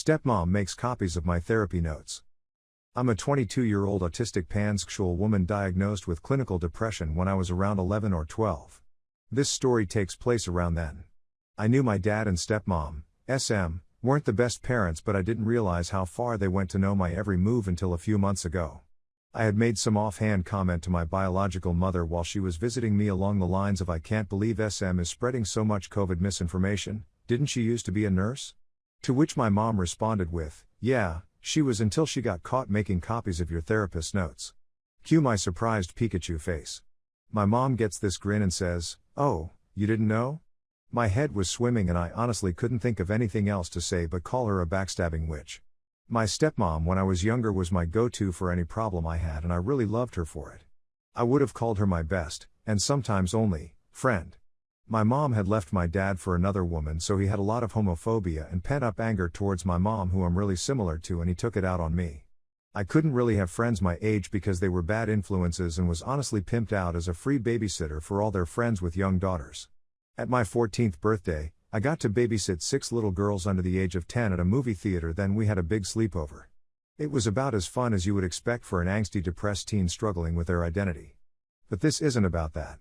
Stepmom makes copies of my therapy notes. I'm a 22-year-old autistic pansexual woman diagnosed with clinical depression when I was around 11 or 12. This story takes place around then. I knew my dad and stepmom, SM, weren't the best parents, but I didn't realize how far they went to know my every move until a few months ago. I had made some offhand comment to my biological mother while she was visiting me along the lines of, "I can't believe SM is spreading so much COVID misinformation, didn't she used to be a nurse?" To which my mom responded with, "Yeah, she was until she got caught making copies of your therapist's notes." Cue my surprised Pikachu face. My mom gets this grin and says, "Oh, you didn't know?" My head was swimming and I honestly couldn't think of anything else to say but call her a backstabbing witch. My stepmom when I was younger was my go-to for any problem I had, and I really loved her for it. I would have called her my best, and sometimes only, friend. My mom had left my dad for another woman, so he had a lot of homophobia and pent-up anger towards my mom, who I'm really similar to, and he took it out on me. I couldn't really have friends my age because they were bad influences and was honestly pimped out as a free babysitter for all their friends with young daughters. At my 14th birthday, I got to babysit 6 little girls under the age of 10 at a movie theater, then we had a big sleepover. It was about as fun as you would expect for an angsty depressed teen struggling with their identity. But this isn't about that.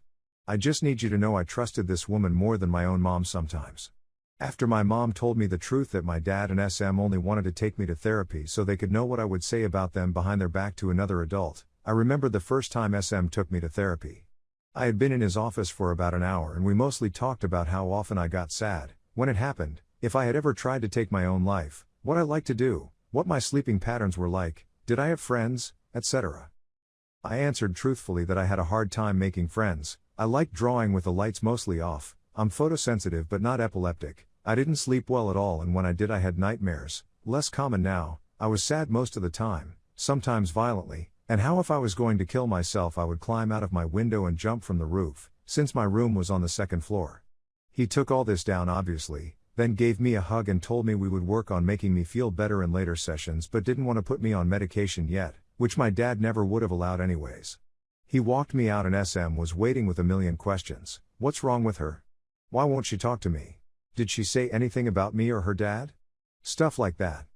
I just need you to know I trusted this woman more than my own mom sometimes. After my mom told me the truth that my dad and SM only wanted to take me to therapy so they could know what I would say about them behind their back to another adult, I remember the first time SM took me to therapy. I had been in his office for about an hour and we mostly talked about how often I got sad when it happened, if I had ever tried to take my own life, what I liked to do, what my sleeping patterns were like, did I have friends, etc. I answered truthfully that I had a hard time making friends. I liked drawing with the lights mostly off, I'm photosensitive but not epileptic, I didn't sleep well at all, and when I did I had nightmares, less common now, I was sad most of the time, sometimes violently, and how if I was going to kill myself I would climb out of my window and jump from the roof, since my room was on the 2nd floor. He took all this down obviously, then gave me a hug and told me we would work on making me feel better in later sessions, but didn't want to put me on medication yet, which my dad never would have allowed anyways. He walked me out and SM was waiting with a million questions. What's wrong with her? Why won't she talk to me? Did she say anything about me or her dad? Stuff like that.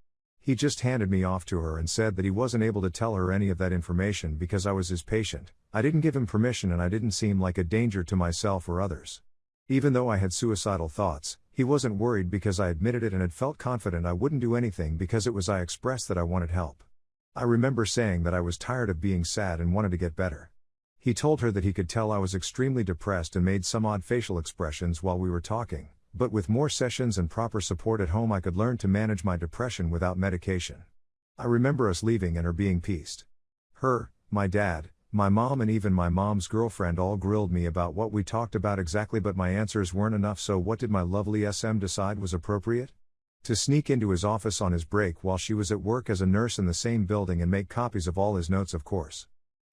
He just handed me off to her and said that he wasn't able to tell her any of that information because I was his patient. I didn't give him permission and I didn't seem like a danger to myself or others. Even though I had suicidal thoughts, he wasn't worried because I admitted it and had felt confident I wouldn't do anything because it was I expressed that I wanted help. I remember saying that I was tired of being sad and wanted to get better. He told her that he could tell I was extremely depressed and made some odd facial expressions while we were talking, but with more sessions and proper support at home I could learn to manage my depression without medication. I remember us leaving and her being pissed. Her, my dad, my mom and even my mom's girlfriend all grilled me about what we talked about exactly, but my answers weren't enough, so what did my lovely SM decide was appropriate? To sneak into his office on his break while she was at work as a nurse in the same building and make copies of all his notes, of course.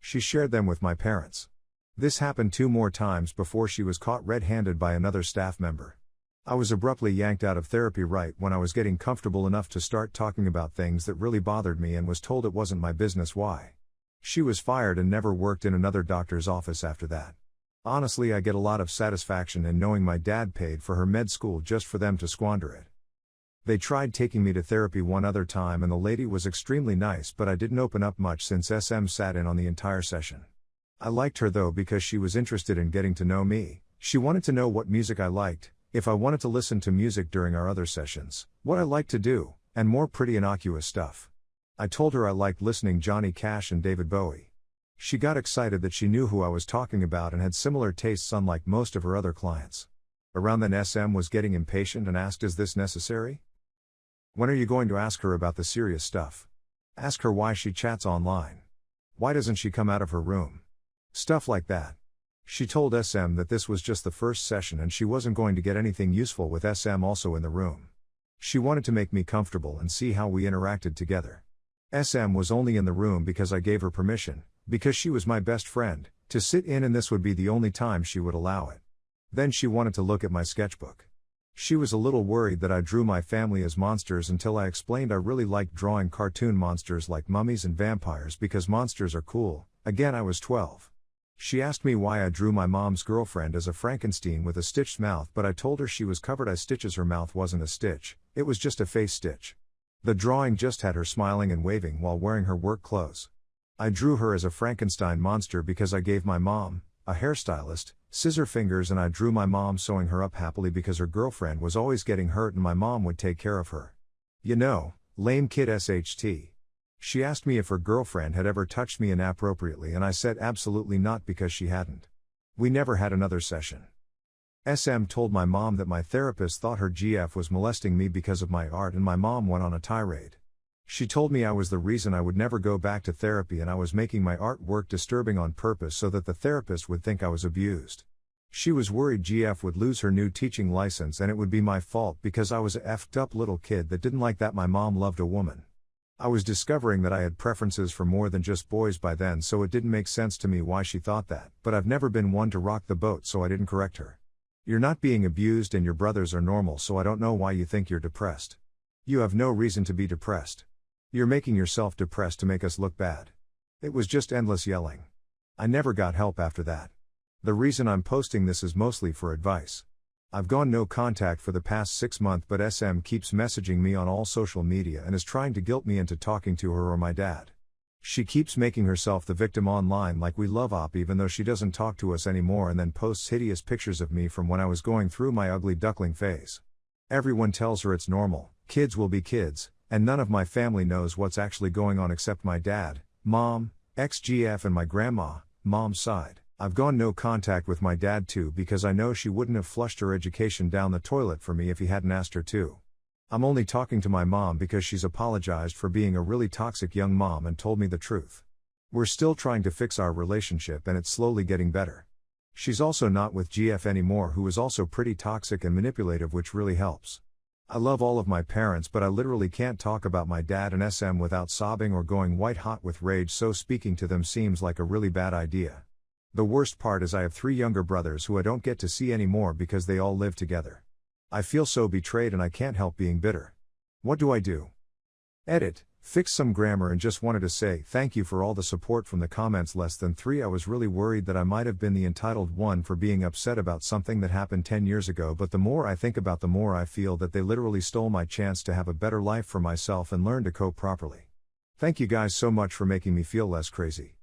She shared them with my parents. This happened 2 more times before she was caught red-handed by another staff member. I was abruptly yanked out of therapy right when I was getting comfortable enough to start talking about things that really bothered me and was told it wasn't my business why. She was fired and never worked in another doctor's office after that. Honestly, I get a lot of satisfaction in knowing my dad paid for her med school just for them to squander it. They tried taking me to therapy one other time and the lady was extremely nice, but I didn't open up much since SM sat in on the entire session. I liked her though because she was interested in getting to know me. She wanted to know what music I liked, if I wanted to listen to music during our other sessions, what I liked to do, and more pretty innocuous stuff. I told her I liked listening Johnny Cash and David Bowie. She got excited that she knew who I was talking about and had similar tastes unlike most of her other clients. Around then SM was getting impatient and asked, "Is this necessary? When are you going to ask her about the serious stuff? Ask her why she chats online. Why doesn't she come out of her room?" Stuff like that. She told SM that this was just the first session and she wasn't going to get anything useful with SM also in the room. She wanted to make me comfortable and see how we interacted together. SM was only in the room because I gave her permission, because she was my best friend, to sit in, and this would be the only time she would allow it. Then she wanted to look at my sketchbook. She was a little worried that I drew my family as monsters until I explained I really liked drawing cartoon monsters like mummies and vampires because monsters are cool. Again, I was 12. She asked me why I drew my mom's girlfriend as a Frankenstein with a stitched mouth, but I told her she was covered eye stitches. Her mouth wasn't a stitch, it was just a face stitch. The drawing just had her smiling and waving while wearing her work clothes. I drew her as a Frankenstein monster because I gave my mom, a hairstylist, scissor fingers, and I drew my mom sewing her up happily because her girlfriend was always getting hurt and my mom would take care of her. You know, lame kid SHT. She asked me if her girlfriend had ever touched me inappropriately and I said absolutely not because she hadn't. We never had another session. SM told my mom that my therapist thought her GF was molesting me because of my art and my mom went on a tirade. She told me I was the reason I would never go back to therapy and I was making my artwork disturbing on purpose so that the therapist would think I was abused. She was worried GF would lose her new teaching license and it would be my fault because I was a effed up little kid that didn't like that my mom loved a woman. I was discovering that I had preferences for more than just boys by then, so it didn't make sense to me why she thought that, but I've never been one to rock the boat, so I didn't correct her. You're not being abused and your brothers are normal, so I don't know why you think you're depressed. You have no reason to be depressed. You're making yourself depressed to make us look bad. It was just endless yelling. I never got help after that. The reason I'm posting this is mostly for advice. I've gone no contact for the past 6 months, but SM keeps messaging me on all social media and is trying to guilt me into talking to her or my dad. She keeps making herself the victim online like we love op even though she doesn't talk to us anymore, and then posts hideous pictures of me from when I was going through my ugly duckling phase. Everyone tells her it's normal, kids will be kids, and none of my family knows what's actually going on except my dad, mom, ex-GF and my grandma, mom's side. I've gone no contact with my dad too because I know she wouldn't have flushed her education down the toilet for me if he hadn't asked her to. I'm only talking to my mom because she's apologized for being a really toxic young mom and told me the truth. We're still trying to fix our relationship and it's slowly getting better. She's also not with GF anymore, who is also pretty toxic and manipulative, which really helps. I love all of my parents, but I literally can't talk about my dad and SM without sobbing or going white hot with rage, so speaking to them seems like a really bad idea. The worst part is I have 3 younger brothers who I don't get to see anymore because they all live together. I feel so betrayed and I can't help being bitter. What do I do? Edit, fix some grammar, and just wanted to say thank you for all the support from the comments. Less than 3. I was really worried that I might have been the entitled one for being upset about something that happened 10 years ago, but the more I think about the more I feel that they literally stole my chance to have a better life for myself and learn to cope properly. Thank you guys so much for making me feel less crazy.